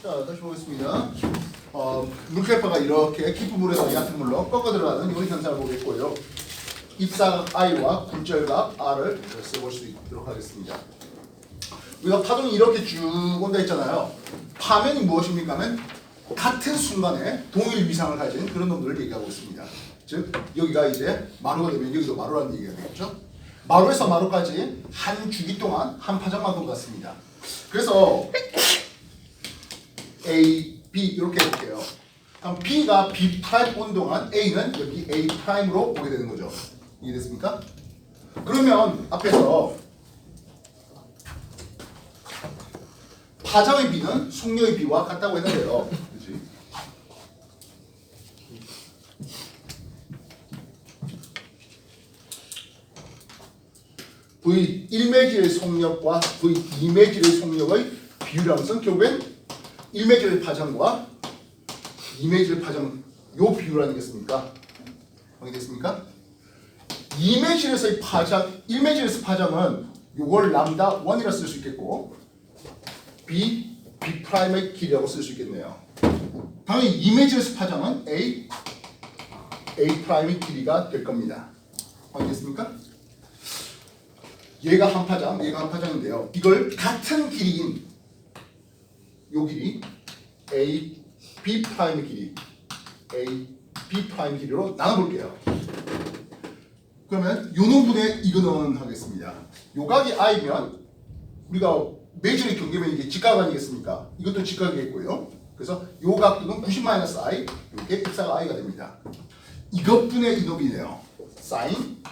자, 다시 보겠습니다. 물결파가 이렇게 깊은 물에서 얕은 물로 꺾어 들어가는 이런 현상을 보겠고요. 입사각 I와 굴절각 R을 써볼 수 있도록 하겠습니다. 우리가 파동이 이렇게 쭉 온다 했잖아요. 파면이 무엇입니까 하면 같은 순간에 동일 위상을 가진 그런 놈들을 얘기하고 있습니다. 즉 여기가 이제 마루가 되면 여기도 마루라는 얘기가 되겠죠. 마루에서 마루까지 한 주기 동안 한 파장만큼 같습니다. 그래서 A, B 이렇게 해볼게요. 그럼 B가 B' 온 동안 A는 여기 A'으로 오게 되는 거죠. 이해됐습니까? 그러면 앞에서 파장의 B는 속력의 B와 같다고 했는데요. 그렇지? V1매질의 속력과 V2매질의 속력의 비율이라는 것은 결국엔 1매질의 파장과 2매질의 파장 요 비율 아니겠습니까? 확인됐습니까? 2매질에서의 파장, 1매질에서 파장은 요걸 람다 1이라 쓸 수 있겠고 B'의 길이라고 쓸 수 있겠네요. 당연히 2매질에서 파장은 A'의 길이가 될 겁니다. 확인됐습니까? 얘가 한 파장, 얘가 한 파장인데요. 이걸 같은 길이인 요 길이 B'의 길이 B'의 길이로 나눠볼게요. 그러면 요 놈분의 이거는 하겠습니다. 요 각이 I면 우리가 매질의 경계면 이게 직각 아니겠습니까? 이것도 직각이겠고요. 그래서 요 각도는 90-I 이렇게 입사가 I가 됩니다. 이것분의 이 놈이네요. 사인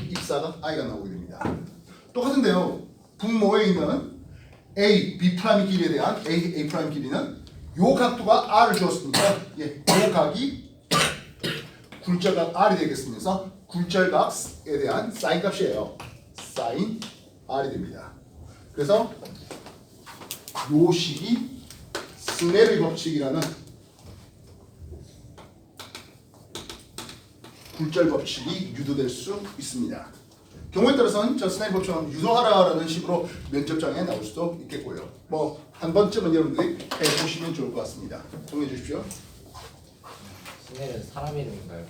입사각 I가 나오게 됩니다. 똑같은데요. 분모에 있는 A, B'의 길이에 대한 A'의 길이는 요 각도가 R을 주었으니까 요 각이 굴절각 R이 되겠으면서 굴절각에 대한 사인 값이에요. 사인 R이 됩니다. 그래서 요 식이 스넬의 법칙이라는 굴절 법칙이 유도될 수 있습니다. 경우에 따라서는 저 스넬 법칙은 유도하라라는 식으로 면접장에 나올 수도 있겠고요. 뭐 한 번쯤은 여러분들이 해보시면 좋을 것 같습니다. 정리해 주십시오. 스넬은 사람 이름인가요?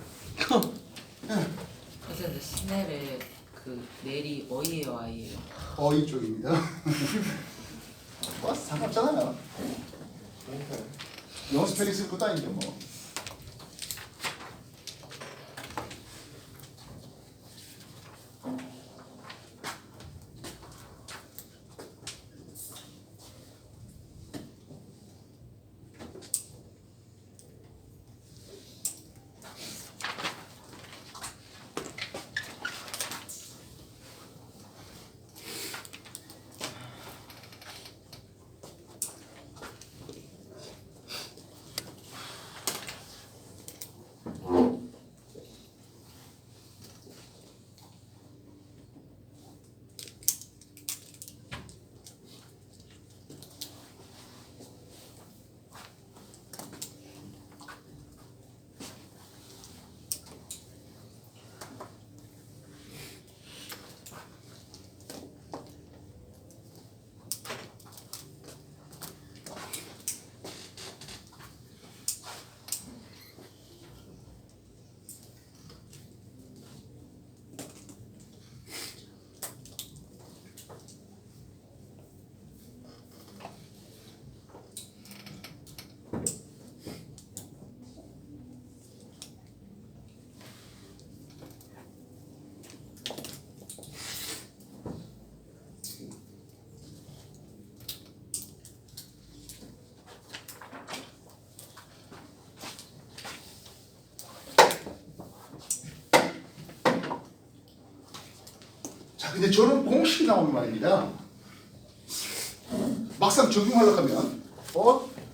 선생님 스넬의 그 넬이 어이예요 아이예요? 어이 쪽입니다. 뭐 상관없잖아요. 영어 스펠링 쓸 것도 아닌데 뭐. 근데 저런 공식이 나오는 말입니다. 막상 적용하려고 하면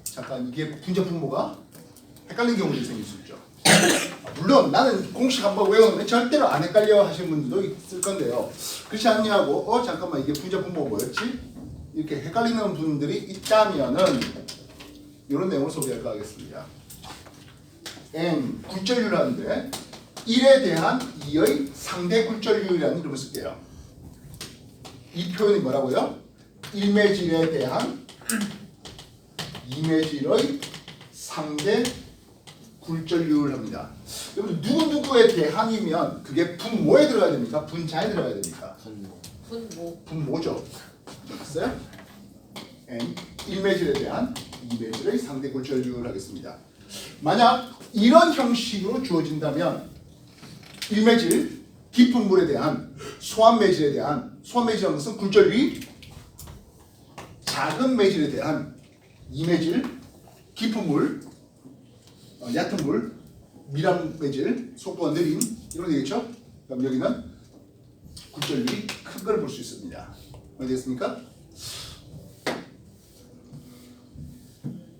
잠깐 이게 분자 분모가 헷갈리는 경우도 생길 수 있죠. 물론 나는 공식 한번 외우면 절대로 안 헷갈려 하시는 분들도 있을 건데요. 그렇지 않냐고 잠깐만 이게 분자 분모 뭐였지? 이렇게 헷갈리는 분들이 있다면은 이런 내용을 소개할까 하겠습니다. N 굴절률하는데 1에 대한 2의 상대 굴절률이라는 이름을 쓸게요. 이 표현이 뭐라고요? 1매질에 대한 2매질의 상대 굴절률을 합니다. 여러분 누구누구에 대한이면 그게 분모에 들어가야 됩니까? 분자에 들어가야 됩니까? 분모. 분모죠. 됐어요? n 1매질에 대한 2매질의 상대 굴절률을 하겠습니다. 만약 이런 형식으로 주어진다면 1매질 깊은 물에 대한 소환매질에 대한 소환매질이라는 것은 굴절이 작은 매질에 대한 2매질 깊은 물 얕은 물 미람 매질 속도가 느린 이런 되겠죠? 그럼 여기는 굴절이 큰 걸 볼 수 있습니다. 어디겠습니까?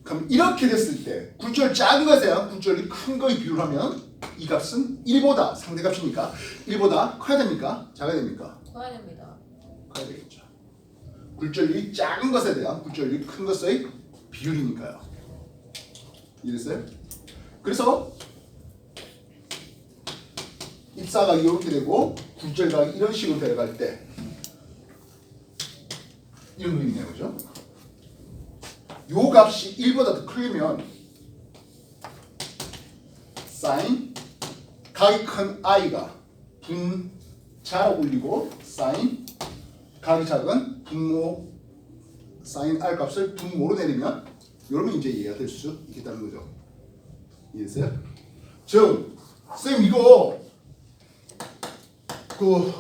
그럼 이렇게 됐을 때 굴절 작은 것에 대한 굴절이 큰 거에 비율하면 이 값은 1보다 상대값이니까 1보다 커야 됩니까? 작아야 됩니까? 커야 됩니다. 커야 되겠죠. 굴절이 작은 것에 대한 굴절이 큰 것의 비율이니까요. 이해됐어요? 그래서 입사각이 이렇게 되고 굴절각이 이런 식으로 데려갈 때 이런 그림이네요. 그죠? 요 값이 1보다 더 크면 사인 각이 큰 i가 분자로 올리고 사인 각이 작은 분모 사인 r 값을 분모로 내리면 이러면 이제 이해가 될 수 있겠다는 거죠. 이해됐어요? 즉 쌤 이거 그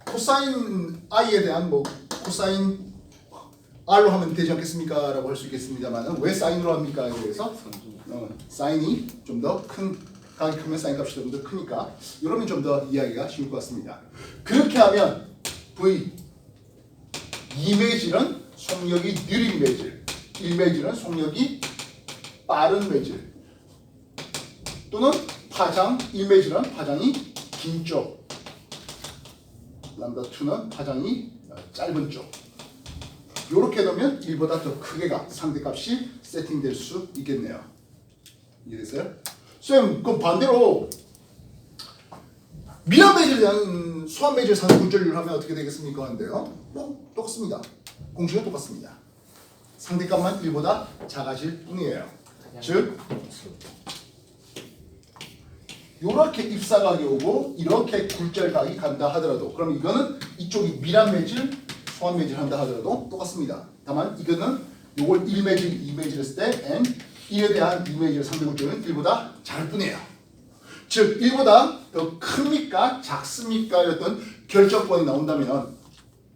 코사인 i에 대한 뭐 코사인 r로 하면 되지 않겠습니까? 라고 할 수 있겠습니다만 왜 사인으로 합니까? 그래서 사인이 좀 더 큰 각이 크면 사인 값이 좀 더 크니까 이러면 좀 더 이해하기가 쉬울 것 같습니다. 그렇게 하면 V 2매질은 속력이 느린 매질 1매질은 속력이 빠른 매질 또는 파장 1매질은 파장이 긴 쪽 람다 2는 파장이 짧은 쪽 이렇게 넣으면 1보다 더 크게 가 상대값이 세팅될 수 있겠네요. 이해됐어요? 쌤 그럼 반대로 미안 매질에 대한 소환 매질 상대 굴절률을 하면 어떻게 되겠습니까? 하는데요. 뭐 똑같습니다. 공식은 똑같습니다. 상대값만 1보다 작아질 뿐이에요. 즉 이렇게 입사각이 오고 이렇게 굴절각이 간다 하더라도 그럼 이거는 이쪽이 미란 매질, 소환 매질 한다 하더라도 똑같습니다. 다만 이거는 요걸 1매질, 2매질 했을 때 n 1에 대한 2매질 상대 굴절은 1보다 작을 뿐이에요. 즉 1보다 더 큽니까 작습니까? 이랬던 결정권이 나온다면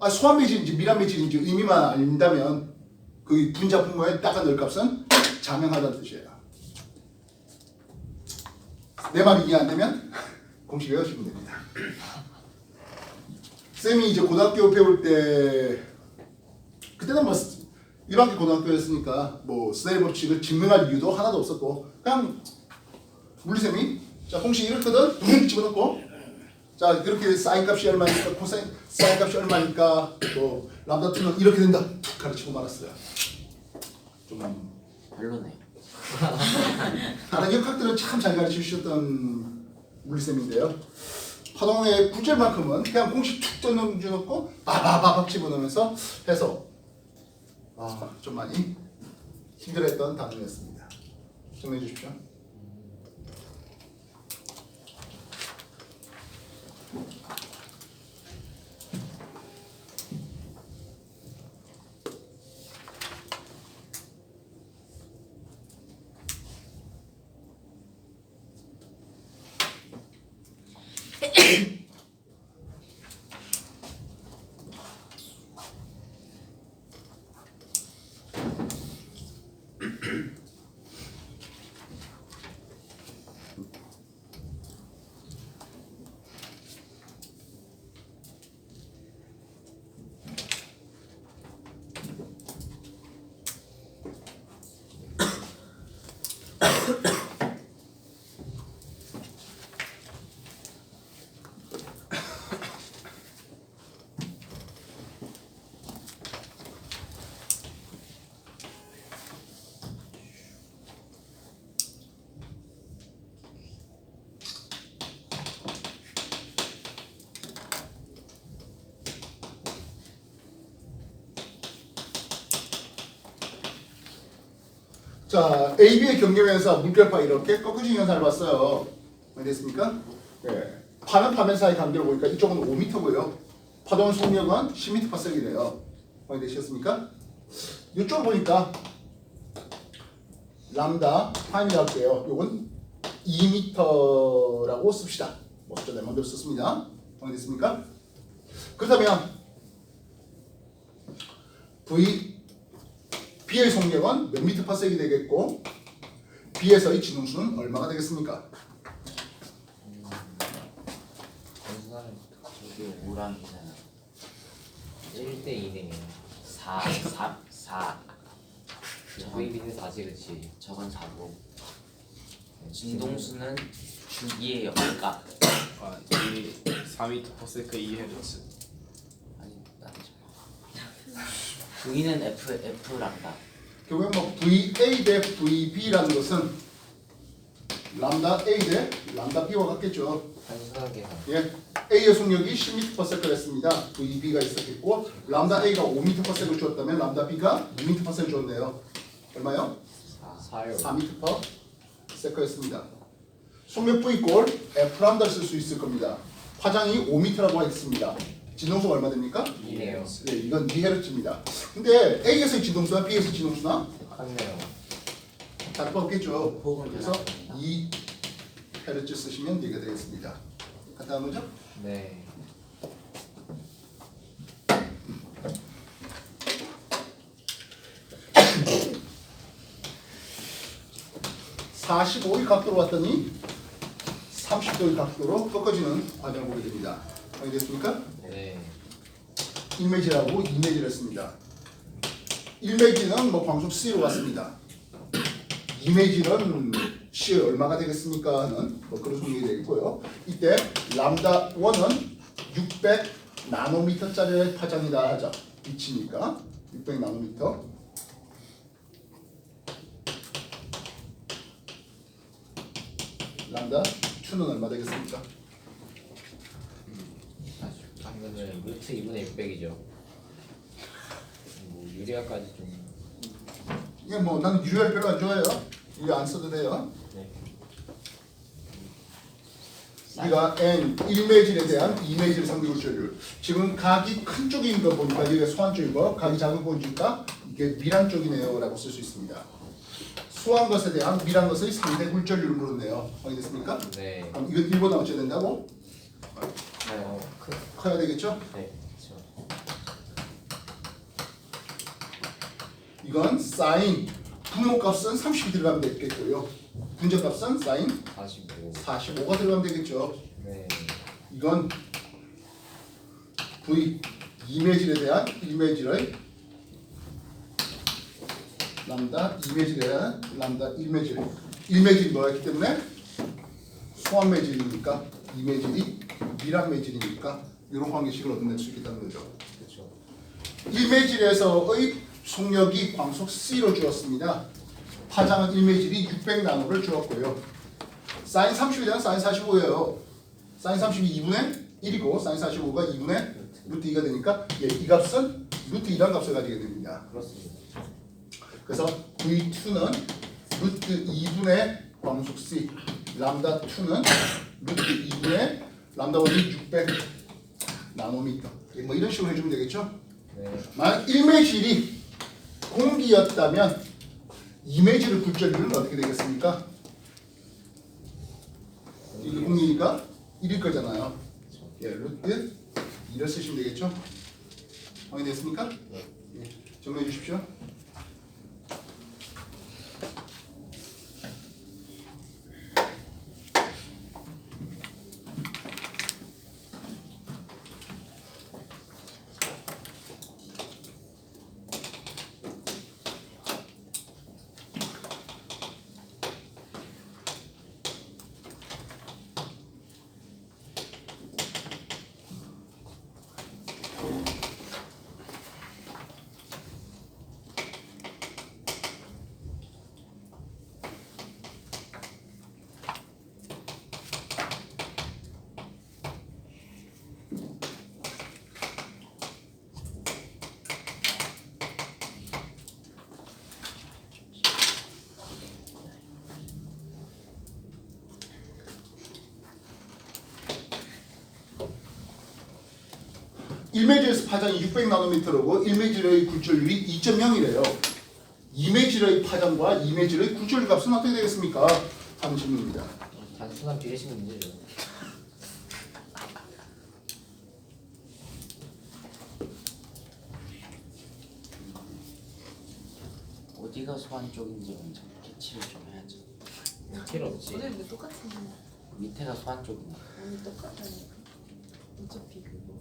소환 매질인지 미란 매질인지 의미만 알린다면 그 분자 분모에 닦아 넣을 값은 자명하다는 뜻이에요. 내 말이 이해 안 되면 공식 외우시면 됩니다. 쌤이 이제 고등학교 배울 때 그때는 뭐 일반계 고등학교였으니까 뭐 스네일 법칙을 증명할 이유도 하나도 없었고 그냥 물리쌤이 자 공식 이렇거든 둥 집어넣고 자 그렇게 사인 값이 얼마니까 코사인 사인 값이 얼마니까 뭐 람다 2는 이렇게 된다 툭 가르치고 말았어요. 좀 별로네요. 다른 역학들은 참 잘 가르치셨던 물리쌤인데요. 파동의 굴절만큼은 그냥 공식 툭 던져놓고 바바바박 집어넣으면서 해서 좀 많이 힘들었던 단원이었습니다. 정리해 주십시오. 자, AB의 경계면에서 물결파 이렇게 꺾어지는 현상을 봤어요. 됐습니까? 네. 파는 파면 사이 간격을 보니까 이쪽은 5m고요. 파동 속력은 10m/s이래요. 되셨습니까? 이쪽 보니까 람다 타임이라고 할게요. 요건 2m라고 씁시다. 뭐 숫자 내 마음대로 썼습니다. 됐습니까? 그렇다면 B의 속력은 몇 m/s이 되겠고 B에서의 진동수는 얼마가 되겠습니까? 저기 5랑이잖아. 1대 2네요. 4. 저기 밑에 4지 그치. 저건 4고. 진동수는 주기의 역각. 아, 이 4m/s 2Hz. 아니 나도 V는 F랑다. 결국엔 뭐 VA 대 VB라는 것은 람다 A 대 람다 B와 같겠죠. 단순하게 예, A의 속력이 10m/s였습니다. VB가 있었겠고 람다 A가 5m/s를 주었다면 람다 B가 2m/s를 주었네요. 얼마요? 4요. 4m/s였습니다. 속력 V 꼴 F 람다를 쓸 수 있을 겁니다. 파장이 5m라고 하겠습니다. 진동수가 얼마 됩니까? 2네요. 네, 이건 2Hz입니다. 근데 A에서의 진동수와 B에서의 진동수나 같네요. 다를 거 없겠죠. 보험을 그래서 연합합니다. 2Hz 쓰시면 되게 되겠습니다. 간단한 거죠? 네. (45의) 각도로 왔더니 30도의 각도로 꺾어지는 과정을 보게 됩니다. 알겠습니까? 네. 1매질하고 2매질을 했습니다. 1매질은 뭐 광속 C로 갔습니다. 2매질은 C 얼마가 되겠습니까? 하는 뭐 그런 소리가 되겠고요. 이때 람다 1은 600 나노미터짜리 파장이다 하죠. 빛이니까 600 나노미터. 람다 2는 얼마 되겠습니까? 방금은 루트 2분의 600이죠. 뭐 유리아까지 좀. 이게 뭐 나는 유리알 별로 안 좋아해요. 이거 안 써도 돼요. 네. 우리가 N 1매질에 대한 2매질 상대굴절율. 지금 각이 큰 쪽인 거 보니까 이게 소한 쪽이고 각이 작은 거 보니까 이게 밀한 쪽이네요라고 쓸 수 있습니다. 소한 것에 대한 밀한 것의 상대굴절율을 물었네요. 확인됐습니까? 네. 그럼 이건 1보다 어찌해야 된다고? 커야 되겠죠? 네. 그렇죠. 이건 사인 분모값은 30이 들어가면 되겠고요. 분자값은 사인 45. 45가 들어가면 되겠죠. 네. 이건 V 2매질에 대한 1매질의 람다 2매질에 대한 람다 1매질 1매질이 뭐였기 때문에 소환매질이니까 2매질이 밀환매질이니까 이런 관계식을 얻어낼 수 있다는 거죠. 그렇죠. 1매질에서의 속력이 광속 C로 주었습니다. 파장은 1매질이 600 나노를 주었고요. 사인 30에 대한 사인 45예요. 사인 30이 2분의 1이고 사인 45가 2분의 루트 2가 되니까 예, 이 값은 루트 2라는 값을 가지게 됩니다. 그렇습니다. 그래서 V2는 루트 2분의 광속 C 람다 2는 루트 2분의 람다 1이 600 나노미터 뭐 이런 식으로 해주면 되겠죠? 네. 만약 1매질이 공기였다면 2매질의 굴절율은 어떻게 되겠습니까? 이게 공기니까 1일 거잖아요. 예, 루트 2를 쓰시면 되겠죠? 확인됐습니까? 네. 예, 정리해 주십시오. 1매질에서 파장이 600나노미터고 1매질의 굴절율이 2.0이래요. 2매질의 파장과 2매질의 굴절율 값은 어떻게 되겠습니까? 하는 질문입니다. 단순한 비례식 문제죠. 어디가 소환 쪽인지 먼저 캐치를 좀 해야죠. 필요 없지. 오늘 똑같은데. 밑에가 소환 쪽인가? 아니 똑같다니까. 어차피 그거.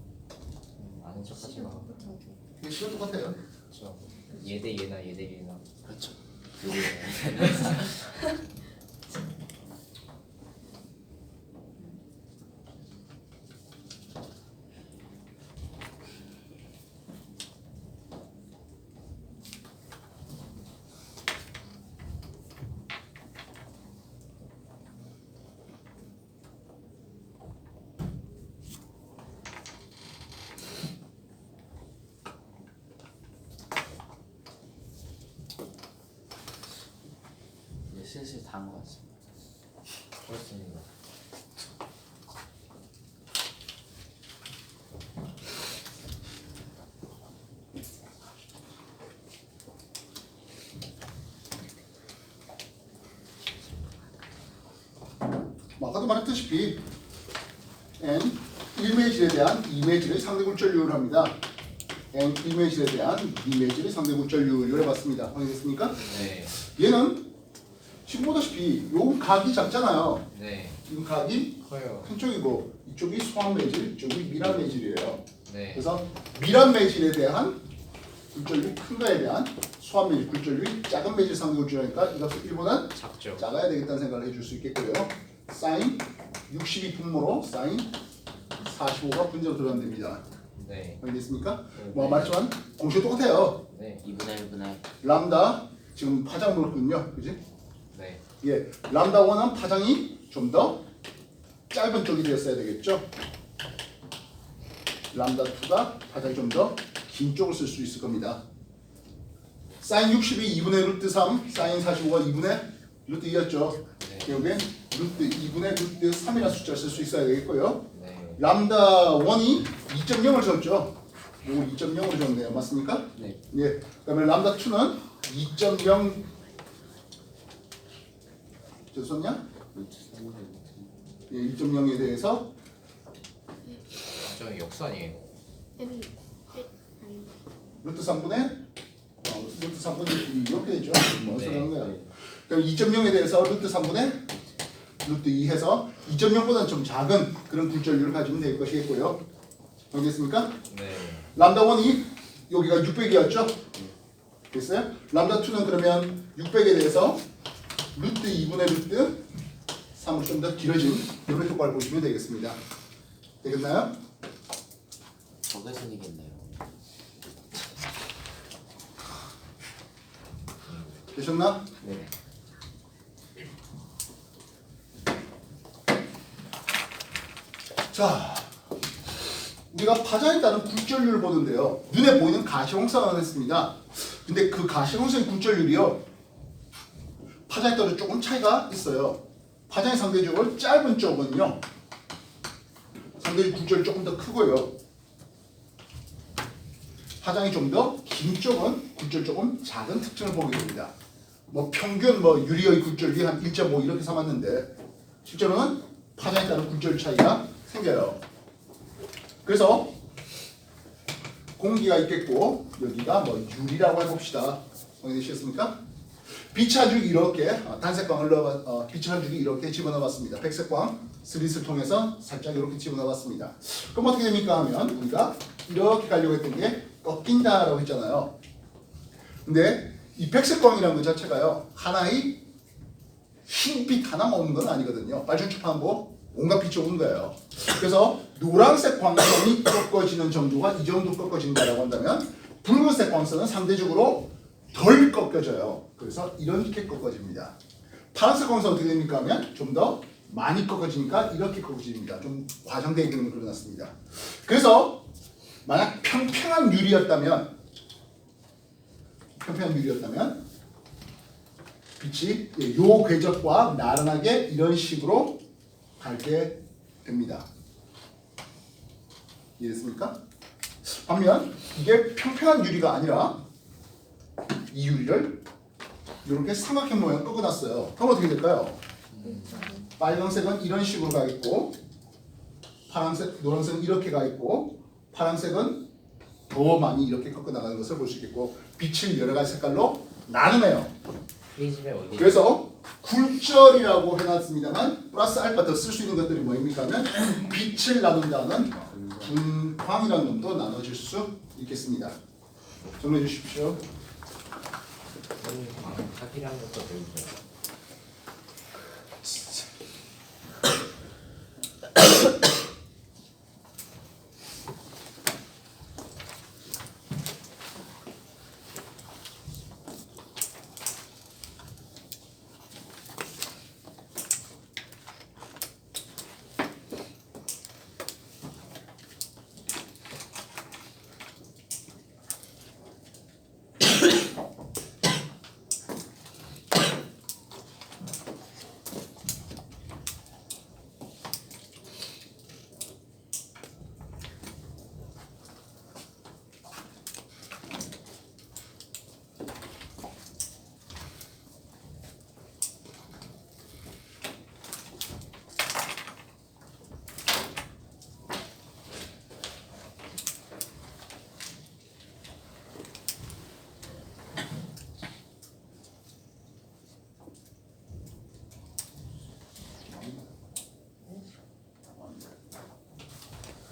아는 척하지 시간 마. 똑같아서. 이게 시간 똑같아요. 그렇죠. 얘대 얘나 얘대 얘나. 그렇죠. 이제 슬슬 다 한 것 같습니다. 그렇습니다. 아까도 말했다시피 N 1매질에 대한 2매질의 상대 굴절률을 합니다. N 1매질에 대한 2매질의 상대 굴절률을 해봤습니다. 확인됐습니까? 네. 얘는 지금 보다시피 요 각이 작잖아요. 네. 이 각이 커요. 큰 쪽이고 이쪽이 소한 매질, 이쪽이 미란 매질이에요. 네. 그래서 미란 매질에 대한 굴절률이 큰 거에 대한 소한 매질 굴절률이 작은 매질 상대 굴절이니까 이 값을 1보다 작죠. 작아야 되겠다는 생각을 해줄 수 있겠고요. 사인 62 분모로 사인 45가 분자로 들어가면 됩니다. 네. 알겠습니까? 네. 뭐 말했지만 공식이 똑같아요. 네. 2분의 1분의 람다 지금 파장 물었군요. 그지? 네. 예, 람다 1은 파장이 좀 더 짧은 쪽이 되었어야 되겠죠? 람다 2가 파장이 좀 더 긴 쪽을 쓸 수 있을 겁니다. 사인 62 2분의 루트 3, 사인 45가 2분의 루트 2였죠. 네. 여기에 루트 2분의 루트 3이라는 숫자를 쓸 수 있어야 되겠고요. 네. 람다 1이 2.0을 줬죠. 요거 2.0으로 줬네요. 맞습니까? 네. 예. 그다음에 람다 2는 2.0 썼냐? 루트 3분의 루트 예, 1.0에 대해서 저 역산이에요. 아니. 루트 3분의 루트 3분의 이렇게 되죠. 뭔 소리 하는 거야? 네. 그럼 2.0에 대해서 루트 3분의 루트 2 해서 2.0보다는 좀 작은 그런 굴절률을 가지면 될 것이겠고요. 알겠습니까? 네. 람다 1이 여기가 600이었죠? 됐어요? 람다 2는 그러면 600에 대해서 루트 2분의 루트 3으로 좀 더 길어진 이런 효과를 보시면 되겠습니다. 되겠나요? 적외선이겠네요. 되셨나? 네. 자, 우리가 파장에 따른 굴절률을 보는데요. 눈에 보이는 가시광선을 했습니다. 근데 그 가시광선의 굴절률이요. 파장에 따라 조금 차이가 있어요. 파장이 상대적으로 짧은 쪽은요. 상대적으로 굴절이 조금 더 크고요. 파장이 좀 더 긴 쪽은 굴절 조금 작은 특징을 보게 됩니다. 뭐 평균 뭐 유리의 굴절이 한 1.5 이렇게 삼았는데 실제로는 파장에 따른 굴절 차이가 생겨요. 그래서 공기가 있겠고 여기가 뭐 유리라고 해봅시다. 이해되셨습니까? 빛의 한 줄기 이렇게 단색광을 넣어 빛의 한 줄기 이렇게 집어넣어봤습니다. 백색광 스릿을 통해서 살짝 이렇게 집어넣어봤습니다. 그럼 어떻게 됩니까 하면 우리가 이렇게 가려고 했던 게 꺾인다라고 했잖아요. 근데 이 백색광이라는 것 자체가요 하나의 흰빛 하나만 오는 건 아니거든요. 빨주축하고 온갖 빛이 오는 거예요. 그래서 노란색 광선이 꺾어지는 정도가 이 정도 꺾어진다라고 한다면 붉은색 광선은 상대적으로 덜 꺾여져요. 그래서 이렇게 꺾어집니다. 파란색 광선 어떻게 됩니까 하면 좀 더 많이 꺾어지니까 이렇게 꺾어집니다. 좀 과장되게 그림을 그려놨습니다. 그래서 만약 평평한 유리였다면 빛이 요 궤적과 나란하게 이런 식으로 갈게 됩니다. 이해됐습니까? 반면 이게 평평한 유리가 아니라 이 유리를 이렇게 삼각형 모양 꺾어놨어요. 그럼 어떻게 될까요? 빨간색은 이런 식으로 가 있고 파란색, 노란색은 이렇게 가 있고 파란색은 더 많이 이렇게 꺾어 나가는 것을 볼 수 있겠고 빛을 여러 가지 색깔로 나누네요. 프리즘의 원리. 그래서 굴절이라고 해놨습니다만 플러스 알파 더 쓸 수 있는 것들이 뭐입니까 하면 빛을 나눈다는 분광이라는 놈도 나눠질 수 있겠습니다. 정리해 주십시오. 사기라는 것도 배우죠.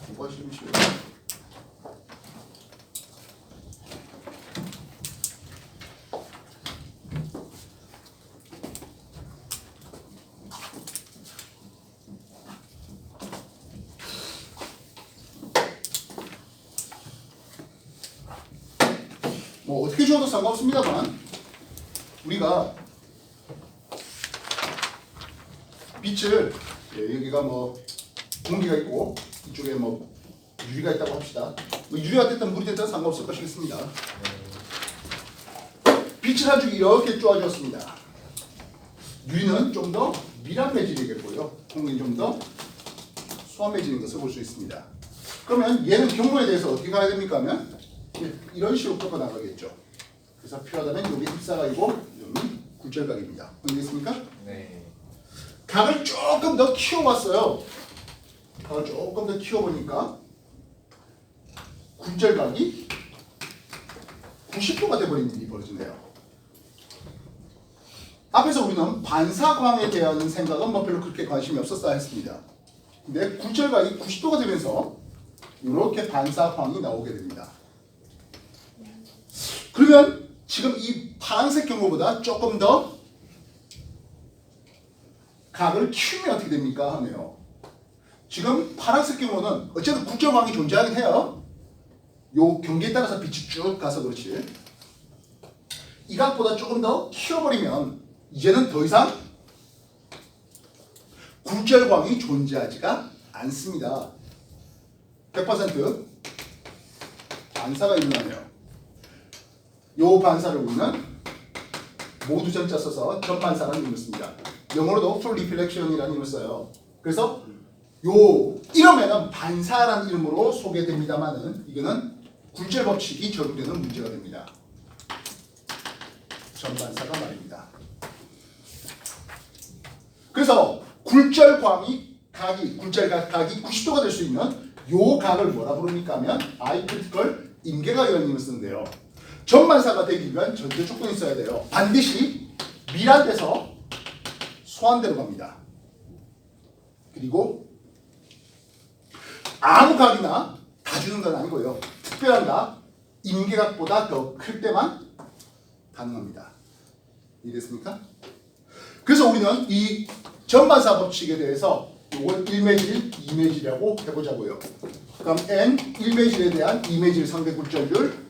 공부하시면 뭐 어떻게 줘도 상관없습니다만 우리가 빛을 여기가 뭐 공기가 있고 이쪽에 뭐 유리가 있다고 합시다. 뭐 유리가 됐든 물이 됐든 상관없을 것이겠습니다. 빛을 한 줄기 이렇게 쪼아주었습니다. 유리는 좀 더 밀한 매질이겠고요. 공기는 좀 더 수한 매질인 것을 볼 수 있습니다. 그러면 얘는 경로에 대해서 어떻게 가야 됩니까 하면 이런 식으로 꺾어 나가겠죠. 그래서 필요하다면 여기 입사각이고 여기 굴절각입니다. 알겠습니까? 네. 각을 조금 더 키워봤어요. 각을 조금 더 키워보니까 굴절각이 90도가 돼버린 일이 벌어지네요. 앞에서 우리는 반사광에 대한 생각은 뭐 별로 그렇게 관심이 없었어야 했습니다. 근데 굴절각이 90도가 되면서 이렇게 반사광이 나오게 됩니다. 그러면 지금 이 파란색 경우보다 조금 더 각을 키우면 어떻게 됩니까 하네요. 지금 파란색 경우는 어쨌든 굴절광이 존재하긴 해요. 요 경계에 따라서 빛이 쭉 가서 그렇지. 이 각보다 조금 더 키워버리면 이제는 더 이상 굴절광이 존재하지가 않습니다. 100% 반사가 일어나네요. 요 반사를 우리는 모두 전자 써서 전반사라는 이름을 씁니다. 영어로도 full reflection이라는 이름을 써요. 그래서 요 이러면은 반사라는 이름으로 소개됩니다만은 이거는 굴절 법칙이 적용되는 문제가 됩니다. 전반사가 말입니다. 그래서 굴절광이 굴절각이 90도가 될 수 있는 요 각을 뭐라 부릅니까 하면 아이크리티컬 임계각이라는 이름을 쓰는데요. 전반사가 되기 위한 전제 조건이 있어야 돼요. 반드시 밀한돼서 소한대로 갑니다. 그리고 아무 각이나 다 주는 건 아니고요. 특별한 각, 임계각보다 더 클 때만 가능합니다. 이해됐습니까? 그래서 우리는 이 전반사 법칙에 대해서 이걸 1매질, 2매질이라고 해보자고요. 그럼 N 1매질에 대한 2매질 상대 굴절률,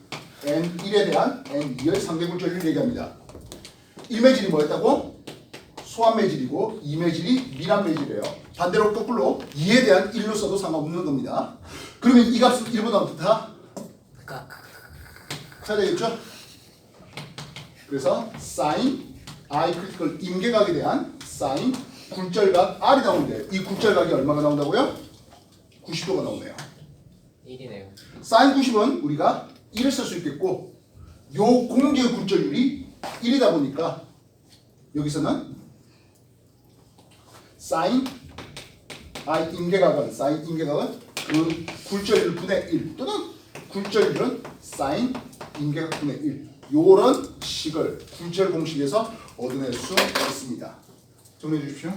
N 1에 대한 N 2의 상대 굴절률 얘기합니다. 1매질이 뭐였다고? 소한매질이고 2매질이 밀한매질이에요. 반대로 거꾸로 2에 대한 1로 써도 상관없는 겁니다. 그러면 이 값은 1보다 어떻다? 커야 되겠죠? 그래서 sin I 크리티컬 임계각에 대한 sin 굴절각 R이 나오는데 이 굴절각이 얼마가 나온다고요? 90도가 나오네요. 1이네요. 사인 90은 우리가 1을 쓸 수 있겠고 요 공기의 굴절율이 1이다 보니까 여기서는 사인 임계각은 그 굴절율 분의 1 또는 굴절율은 사인 임계각 분의 1 요런 식을 굴절 공식에서 얻어낼 수 있습니다. 정리해 주십시오.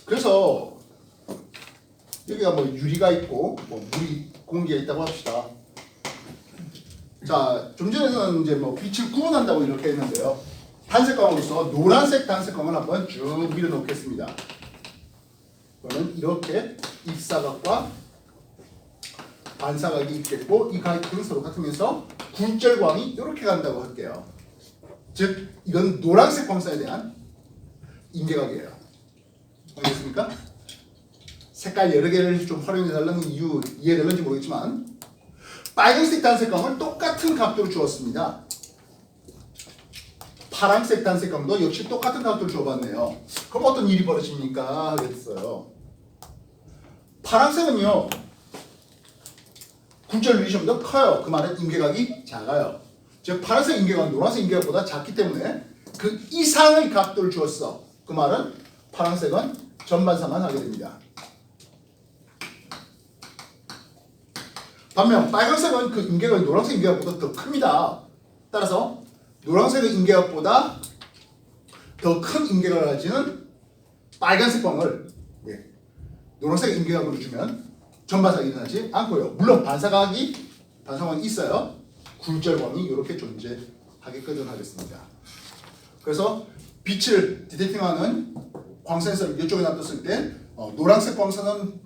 그래서 여기가 뭐 유리가 있고 뭐 물이 공기가 있다고 합시다. 자, 좀 전에는 이제 뭐 빛을 구분한다고 이렇게 했는데요. 단색광으로서 노란색 단색광을 한번 쭉 밀어놓겠습니다. 그러면 이렇게 입사각과 반사각이 있겠고 이 각은 서로 같으면서 굴절광이 이렇게 간다고 할게요. 즉 이건 노란색 광선에 대한 임계각이에요. 알겠습니까? 색깔 여러 개를 좀 활용해 달라는 이유 이해되는지 모르겠지만 빨간색 단색광을 똑같은 각도로 주었습니다. 파란색 단색광도 역시 똑같은 각도로 줘봤네요. 그럼 어떤 일이 벌어집니까? 하겠어요. 파란색은요 굴절율이 좀 더 커요. 그 말은 임계각이 작아요. 즉 파란색 임계각은 노란색 임계각보다 작기 때문에 그 이상의 각도를 주었어. 그 말은 파란색은 전반사만 하게 됩니다. 반면 빨간색은 그 임계각이 노란색 임계각보다 더 큽니다. 따라서 노란색의 임계각보다 더 큰 임계각을 가지는 빨간색 광을 노란색 임계각으로 주면 전반사가 일어나지 않고요. 물론 반사광이 있어요. 굴절광이 이렇게 존재하게끔 하겠습니다. 그래서 빛을 디텍팅하는 광센서를 이쪽에 놔뒀을 때 노란색 광선은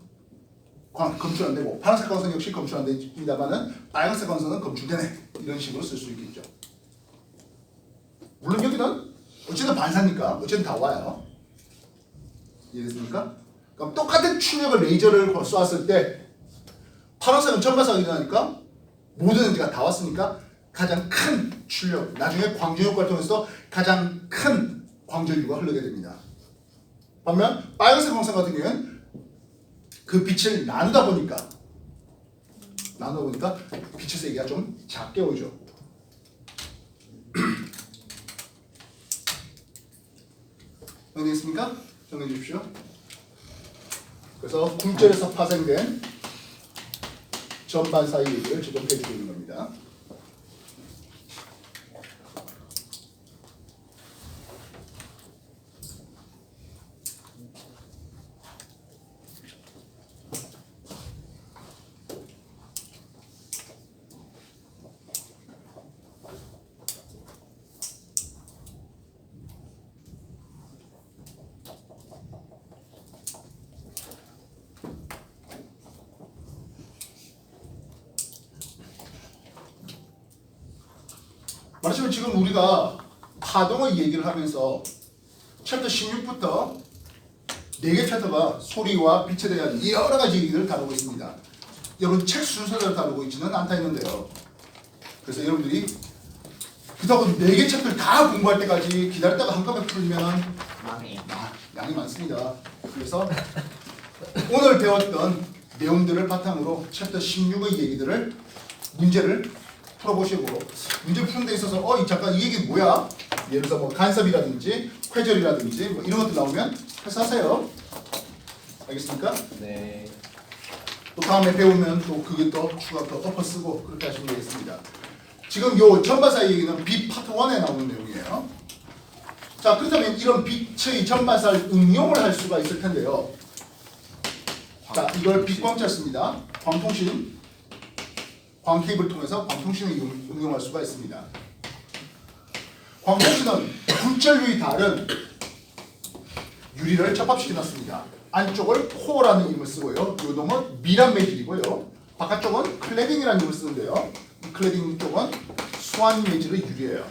검출 안 되고 파란색 광선 역시 검출 안 됩니다만은 빨간색 광선은 검출되네 이런 식으로 쓸 수 있겠죠. 물론 여기는 어쨌든 반사니까 어쨌든 다 와요. 이해됐습니까? 그럼 똑같은 출력을 레이저를 쏘았을 때 파란색은 전반사가 일어나니까 모든 에너지가 다 왔으니까 가장 큰 출력 나중에 광전 효과를 통해서 가장 큰 광전류가 흐르게 됩니다. 반면 빨간색 광선 같은 경우에는 그 빛을 나누다 보니까 빛의 세기가 좀 작게 오죠. 정리했습니까? 정리해 주십시오. 그래서 굴절에서 파생된 전반사의 얘기를 지금 해주고 있는 겁니다. 말하자면 지금 우리가 파동의 얘기를 하면서 챕터 16부터 4개 챕터가 소리와 빛에 대한 여러 가지 얘기를 다루고 있습니다. 여러분 책 순서대로 다루고 있지는 않다 했는데요. 그래서 여러분들이 그렇다고 4개 챕터를 다 공부할 때까지 기다렸다가 한꺼번에 풀면 망해. 양이 많습니다. 그래서 오늘 배웠던 내용들을 바탕으로 챕터 16의 얘기들을 문제를 풀어보시고 문제 푸는 데 있어서 잠깐 이 얘기 뭐야? 예를 들어서 뭐 간섭이라든지 회절이라든지 뭐 이런 것들 나오면 패스하세요. 알겠습니까? 네. 또 다음에 배우면 또 그게 또 추가 더 엎어 쓰고 그렇게 하시면 되겠습니다. 지금 요 전반사 얘기는 빛 파트 1에 나오는 내용이에요. 자, 그렇다면 이런 빛의 전반사를 응용을 할 수가 있을 텐데요. 자, 이걸 빛광자 씁니다. 광통신, 광케이블 통해서 광통신을 응용할 수가 있습니다. 광통신은 굴절율이 다른 유리를 접합시켜 놨습니다. 안쪽을 코어라는 이름을 쓰고요. 이 놈은 미란 매질이고요. 바깥쪽은 클레딩이라는 이름을 쓰는데요. 이 클레딩 쪽은 수완 매질의 유리예요.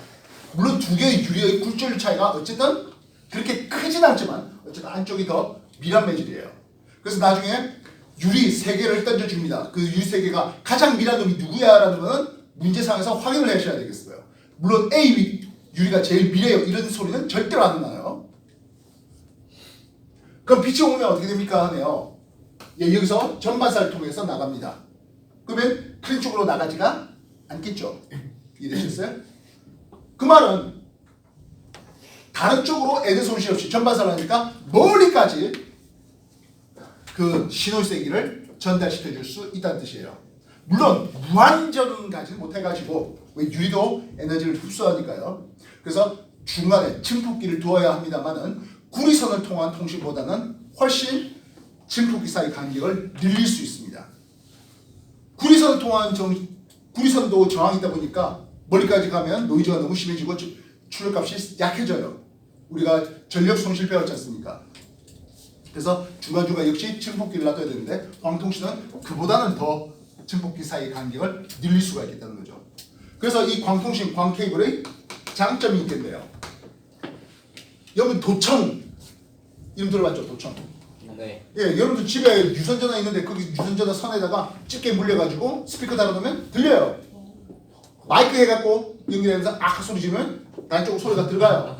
물론 두 개의 유리의 굴절율 차이가 어쨌든 그렇게 크진 않지만 어쨌든 안쪽이 더 미란 매질이에요. 그래서 나중에 유리 3개를 던져줍니다. 그 유리 3개가 가장 미란 놈이 누구야? 라는 거는 문제상에서 확인을 하셔야 되겠어요. 물론 A 유리가 제일 미래요. 이런 소리는 절대로 안 나요. 그럼 빛이 오면 어떻게 됩니까? 하네요. 여기서 전반사를 통해서 나갑니다. 그러면 클린 쪽으로 나가지가 않겠죠. 이해되셨어요? 그 말은 다른 쪽으로 애들 손실 없이 전반사를 하니까 멀리까지 그 신호세기를 전달시켜 줄 수 있다는 뜻이에요. 물론 무한전까지는 못해가지고 왜 유리도 에너지를 흡수하니까요. 그래서 중간에 증폭기를 두어야 합니다만은 구리선을 통한 통신보다는 훨씬 증폭기 사이 간격을 늘릴 수 있습니다. 구리선을 통한 구리선도 저항이 있다 보니까 멀리까지 가면 노이즈가 너무 심해지고 출력값이 약해져요. 우리가 전력 손실 배웠지 않습니까? 그래서 중간중간 역시 증폭기를 놔둬야 되는데 광통신은 그보다는 더 증폭기 사이 간격을 늘릴 수가 있겠다는 거죠. 그래서 이 광통신, 광케이블의 장점이 있겠네요. 여러분 도청 이름 들어봤죠? 도청. 네. 예, 여러분들 집에 유선전화 있는데 거기 유선전화 선에다가 집게 물려가지고 스피커 달아놓으면 들려요. 마이크 해갖고 연결하면서 아 소리 지르면 다른 쪽으로 소리가 들어가요.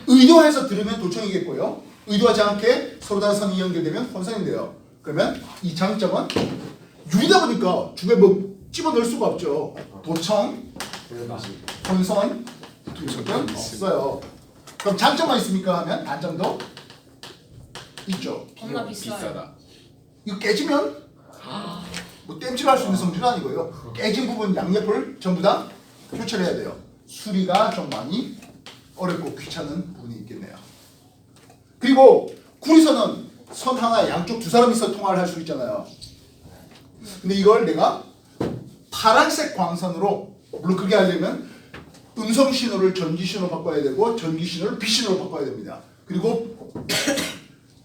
의도해서 들으면 도청이겠고요. 의도하지 않게 서로 다른 선이 연결되면 혼선인데요. 그러면 이 장점은 유리다 보니까 중간에 뭐 집어넣을 수가 없죠. 도청, 혼선, 도청은 없어요. 그럼 장점만 있습니까? 하면 단점도 있죠. 겁나 비싸요. 비싸다. 이거 깨지면 뭐 땜질할 수 있는 성질은 아니고요. 깨진 부분 양옆을 전부 다 교체해야 돼요. 수리가 좀 많이 어렵고 귀찮은 부분이 있겠네요. 그리고 구리선은 선 하나에 양쪽 두 사람이서 통화를 할 수 있잖아요. 근데 이걸 내가 파란색 광선으로 물론 그렇게 하려면 음성 신호를 전기 신호로 바꿔야 되고 전기 신호를 빛 신호로 바꿔야 됩니다. 그리고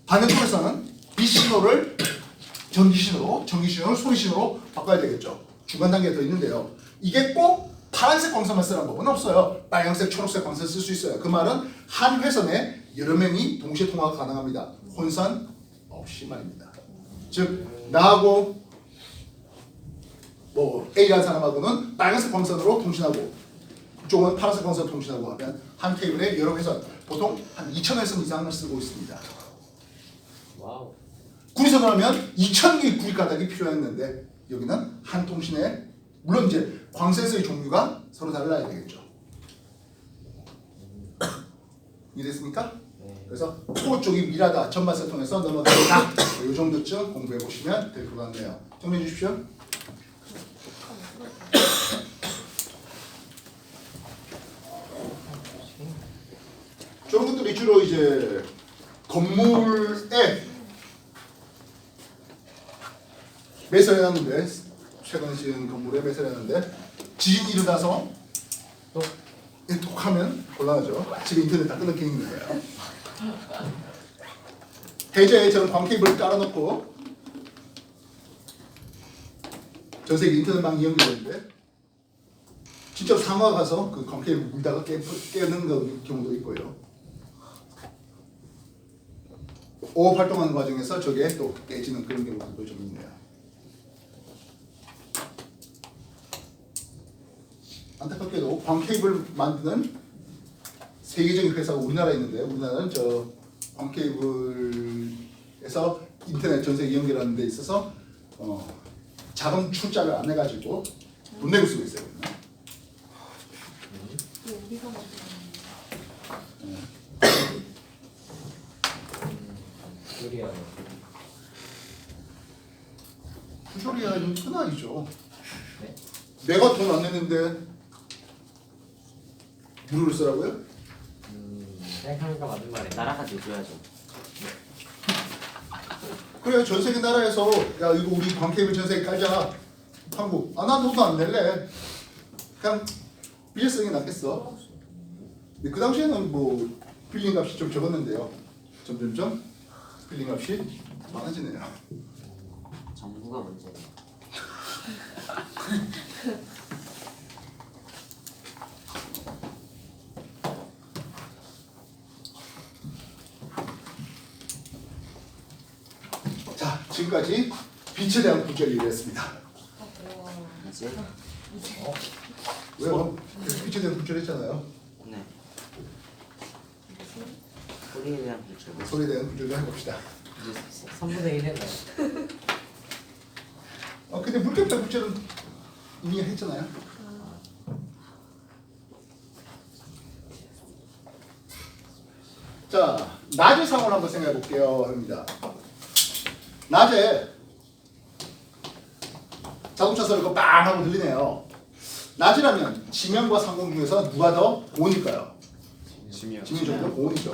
반대쪽에서는 빛 신호를 전기 신호로, 전기 신호를 소리 신호로 바꿔야 되겠죠. 중간 단계가 더 있는데요. 이게 꼭 파란색 광선만 쓰라는 법은 없어요. 빨간색, 초록색 광선 쓸 수 있어요. 그 말은 한 회선에 여러 명이 동시에 통화가 가능합니다. 혼선 없이 말입니다. 즉 나하고 뭐 A라는 사람하고는 빨간색 광선으로 통신하고 이쪽은 파란색 광선으로 통신하고 하면 한 케이블에 여러 회선, 보통 한 2000회선 이상을 쓰고 있습니다. 와우. 구리선을 하면 2000개의 구리 가닥이 필요했는데 여기는 한 통신에 물론 이제 광센서의 종류가 서로 달라야 되겠죠. 이해됐습니까? 네. 그래서 코 쪽이 미라다 전반사 통해서 넘어간다. 이 정도쯤 공부해 보시면 될 것 같네요. 정리해 주십시오. 저런 것들이 주로 이제 건물에 매설해놨는데 최근에 지은 건물에 매설해놨는데 지진이 일어나서 톡 하면 곤란하죠. 집에 인터넷 다 끊어져 있는 거예요. 해저에 저는 광케이블을 깔아놓고 전세계 인터넷망이 연결되는데 진짜 상어가 가서 그 광케이블 물다가 깨는 경우도 있고요. 오업 활동하는 과정에서 저게 또 깨지는 그런 경우도 좀 있네요. 안타깝게도 광케이블 만드는 세계적인 회사가 우리나라에 있는데 우리나라는 저 광케이블에서 인터넷 전 세계 연결하는 데 있어서 자금 출자를 안 해가지고 돈 내고 쓰고 있어요. 이거 우리가 만든 요리하는. 부조리야 이건 큰 아이죠. 네? 내가 돈 안 냈는데 무료로 쓰라고요? 생각하니까 맞는 말이네. 나라가 내줘야죠. 그래 전 세계 나라에서 야 이거 우리 광케이블 전 세계 깔자. 한국 난 돈도 안 낼래. 그냥 빌려 쓰는 게 낫겠어. 근데 그 당시에는 뭐 빌린 값이 좀 적었는데요. 점점점 빌린 값이 많아지네요. 정부가 문제예요. 자 지금까지 빛에 대한 구절을 이해했습니다. 이제 왜요? 빛에 대한 구절 했잖아요. 네. 소리에 대한 불절. 소리에 대한 구절을 해봅시다. 이제 3분의 1 했나요? 근데 물결 구절은 이미 했잖아요. 자, 낮의 상황을 한번 생각해 볼게요. 합니다. 낮에 자동차 소리가 빵 하고 들리네요. 낮이라면 지면과 상공 중에서 누가 더 고온일까요? 지미요. 지면이 좀 더 고온이죠.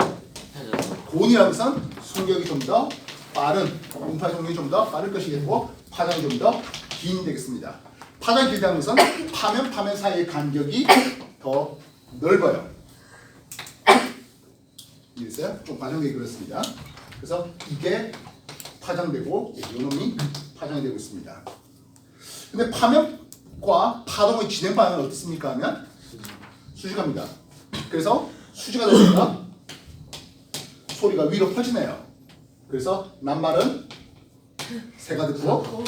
해야죠. 고온이라는 것은 순격이 좀 더 빠른, 음파 속력이 좀 더 빠를 것이겠고 파장이 좀 더 긴 되겠습니다. 파장이 길다는 것은 파면 사이의 간격이 더 넓어요. 이해했어요? 좀 과정되기 그렇습니다. 그래서 이게 파장되고 이놈이 파장이 되고 있습니다. 근데 파면과 파동의 진행 방향은 어떻습니까? 하면 수직합니다. 그래서 수직가 되니까 소리가 위로 퍼지네요. 그래서 낱말은 새가 듣고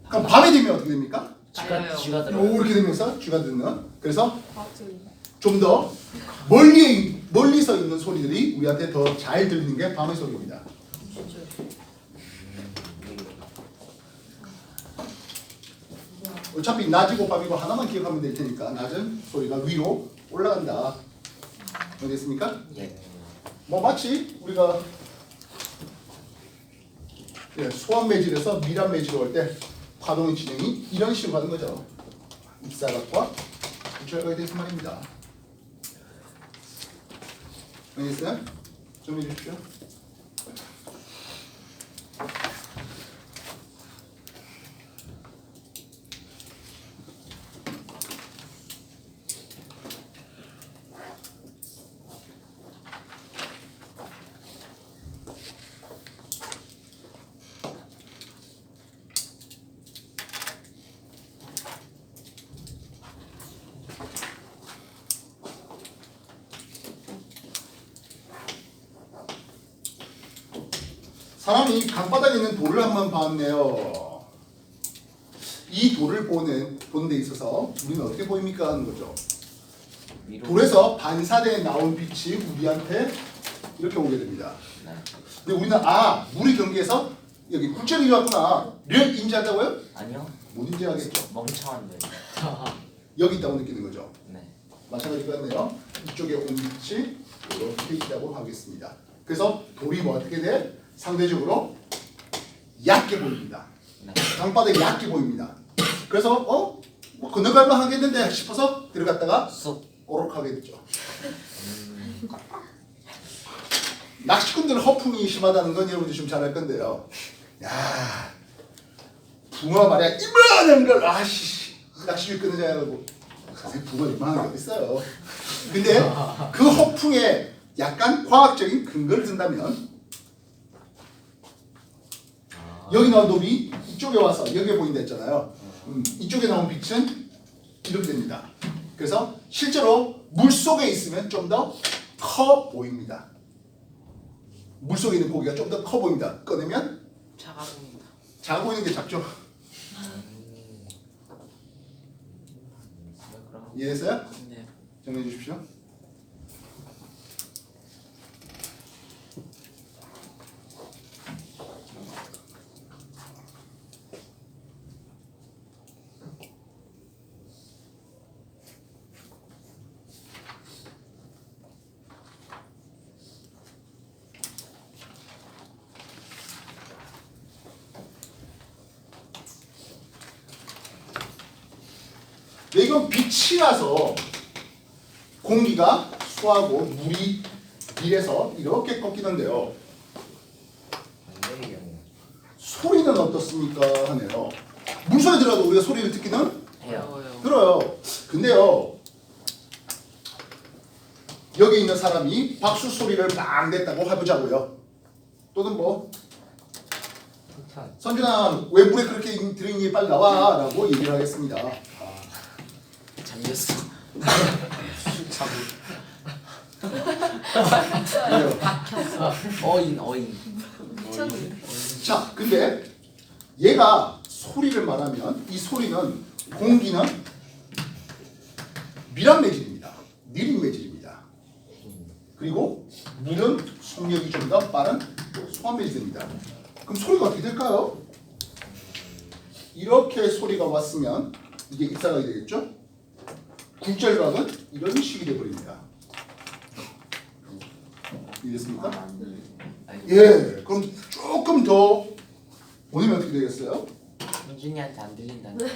그럼 밤이 되면 어떻게 됩니까? 쥐가 들어요. 이렇게 되면서 쥐가 듣는. 그래서 과학적인 좀 더 멀리서 있는 소리들이 우리한테 더 잘 들리는 게 밤의 소리입니다. 어차피 낮이고 밤이고 하나만 기억하면 될 테니까 낮은 소리가 위로 올라간다. 알겠습니까? 예. 뭐 마치 우리가 소환 매질에서 미란 매질로 할 때 파동의 진행이 이런 식으로 가는 거죠. 입사각과 부철각에 대해서 말입니다. 알겠어요? 정리해 주십시오. 사람이 강바닥에 있는 돌을 한번 봤네요. 이 돌을 보는 데 있어서 우리는 어떻게 보입니까? 하는 거죠. 위로. 돌에서 반사돼 나온 빛이 우리한테 이렇게 오게 됩니다. 네. 근데 우리는 물의 경계에서 여기 굴절이 왔구나를 인지한다고요? 아니요. 못 인지하겠죠. 멍청한데. 여기 있다고 느끼는 거죠. 네. 마찬가지 같네요. 이쪽에 온 빛이 이렇게 있다고 하겠습니다. 그래서 돌이 뭐 어떻게 돼? 상대적으로 얕게 보입니다. 네. 강바닥이 얕게 보입니다. 그래서 뭐 건너갈만 하겠는데 싶어서 들어갔다가 쏙. 오록하게 되죠. 낚시꾼들 허풍이 심하다는 건 여러분들이 좀 잘 알 건데요. 야, 붕어 말이야 이만한 걸 낚시줄 끊으자고. 사실 붕어 이만한 게 어디 있어요. 근데 그 허풍에 약간 과학적인 근거를 든다면 여기 나온 놈이 이쪽에 와서 여기에 보인다 했잖아요. 이쪽에 나온 빛은 이렇게 됩니다. 그래서 실제로 물속에 있으면 좀 더 커 보입니다. 물속에 있는 고기가 좀 더 커 보입니다. 꺼내면 작아 보인다. 작아 보이는 게 작죠. 이해했어요? 네. 정리해 주십시오. 지금 빛이 나서 공기가 수하고 물이 밀에서 이렇게 꺾이는데요. 반대의 경우. 소리는 어떻습니까? 하네요. 물소리 들어도 우리가 소리를 듣기는 해요. 들어요. 근데요, 여기 있는 사람이 박수 소리를 막 냈다고 해보자고요. 또는 뭐 폭탄. 선준아 왜 물에 그렇게 들이니 빨리 나와 라고 얘기를 하겠습니다. 잠겼어. 그래요. 어인. 미쳤네. 자, 근데 얘가 소리를 말하면 이 소리는 공기는 밀학 매질입니다. 느린 매질입니다. 그리고 물은 속력이 좀 더 빠른 소환 매질입니다. 그럼 소리가 어떻게 될까요? 이렇게 소리가 왔으면 이게 입사각이 되겠죠? 굴절각은 이런 식이 되어버립니다. 이해됐습니까? 예, 그럼 조금 더 보내면 어떻게 되겠어요? 손준이한테 안 들린다는.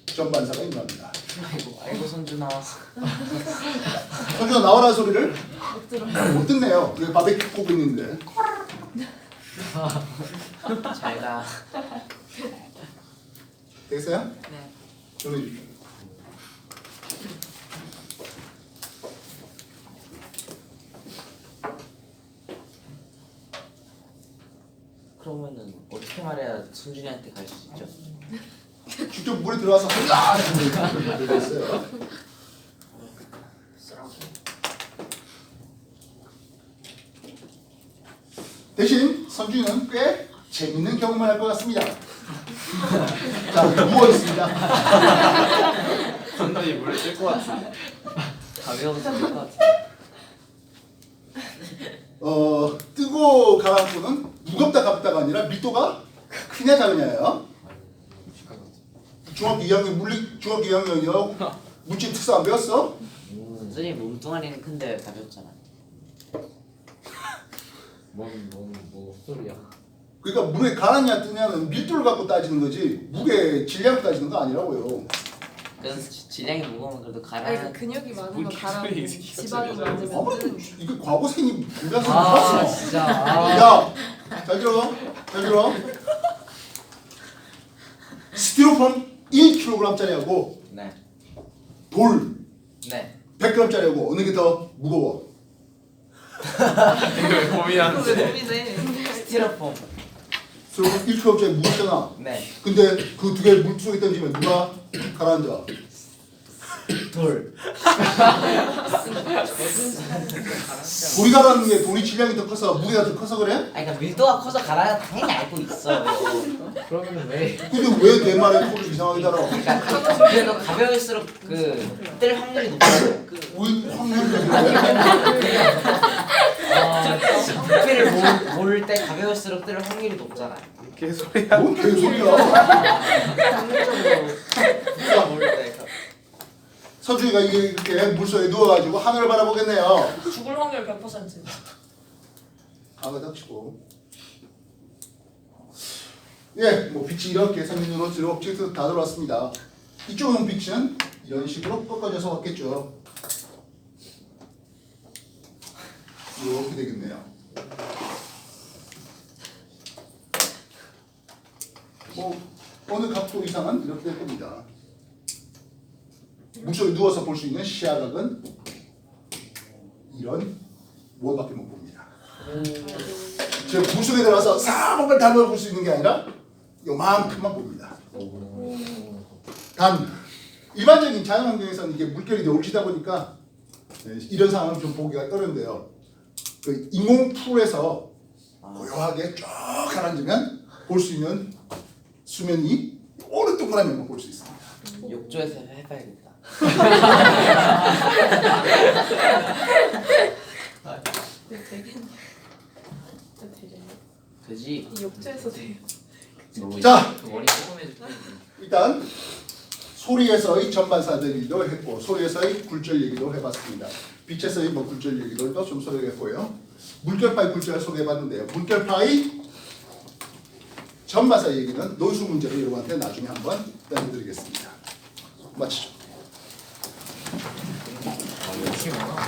전반사가 일어납니다. 아이고 손준아. 선준아 나와라 소리를 못 들어. 못 듣네요. 여기 바베큐 꽂고 있는데. 잘 가. 되겠어요? 네. 전해주십시오. 그러면은 어떻게 말해야 손준이한테 갈 수 있죠? 직접 물에 들어가서 혼자 되겠어요. 대신 선준이는 꽤 재밌는 경험을 할 것 같습니다. 자, 누워 있습니다. 상당히 물에 뜰 것 같은데. 가벼워서 될것 같아. 뜨고 가라앉고는 무겁다 가볍다가 아니라 밀도가 크냐 작으냐예요. 중학교 2학년 중학교 2학년이요. 물질 특수 안 배웠어? 손준이 몸뚱아리는 큰데 가볍잖아. 뭔 소리야? 그러니까 물에 가라앉냐 뜨냐는 밀도를 갖고 따지는 거지 무게 질량을 따지는 거 아니라고요. 그래서 질량이 무거우면 그래도 아니 가라. 그 근육이 많은 거 물기 가라고 소리 이 새끼가 지방이 진짜 많으면 아무래도 이게 과거생이 불가서 아 봤어. 진짜. 아. 야, 잘 들어, 잘 들어. 스티로폼 1kg짜리하고 네. 돌 네. 100g짜리하고 어느 게 더 무거워? 이거 왜 고민하는데. 고민해? 스티로폼. 스티로폼 1kg짜리 무겁잖아. 네. 근데 그 두 개 물속에 던지면 누가 가라앉아? 돌. 돌이 가라앉는 게 돌이 질량이 더 커서 무게가 더 커서 그래? 아니 그러니까 밀도가 커서 가라 당연히 알고 있어. 그러면 왜? 근데 왜 내 말에 코를 이상하게 달아? 그러니까 그래도 가벼울수록 그 뜰 확률이 높아요. 왜 확률이 부피를 모을 때 가벼울수록 뜰 확률이 높잖아요. 개소리야. 뭔 개소리야? 확률적으로 부피가 모을 때. 서준이가 이렇게 물속에 누워가지고 하늘을 바라보겠네요. 죽을 확률 100%. 아가 닥치고. 예, 뭐 빛이 이렇게 상면으로 오브젝트 다 들어왔습니다. 이쪽은 빛은 이런 식으로 꺾어져서 왔겠죠. 이렇게 되겠네요. 뭐 어느 각도 이상은 이렇게 될 겁니다. 물속에 누워서 볼 수 있는 시야각은 이런 무엇밖에 못 봅니다. 저 물속에 들어가서 사방을 다 넓을 수 있는 게 아니라 요만큼만 봅니다. 단 일반적인 자연환경에서는 이게 물결이 넘치다 보니까 이런 상황을 좀 보기가 어려운데요. 그 인공 풀에서 고요하게 쭉 가라앉으면 볼 수 있는 수면이 오른 동그라미만 볼 수 있습니다. 욕조에서 해봐야겠다. 되겠네. 되겠네. 되지. 이 욕조에서 돼요. 자, 그 머리 조금해줄게. 일단 소리에서의 전반사들도 했고 소리에서의 굴절 얘기도 해봤습니다. 빛에서의 뭐 굴절 얘기들도 좀 소개했고요. 물결파의 굴절 소개해봤는데요. 물결파의 전반사 얘기는 노수 문제로 여러분한테 나중에 한번 빼드리겠습니다. 맞히죠. 역시 많아.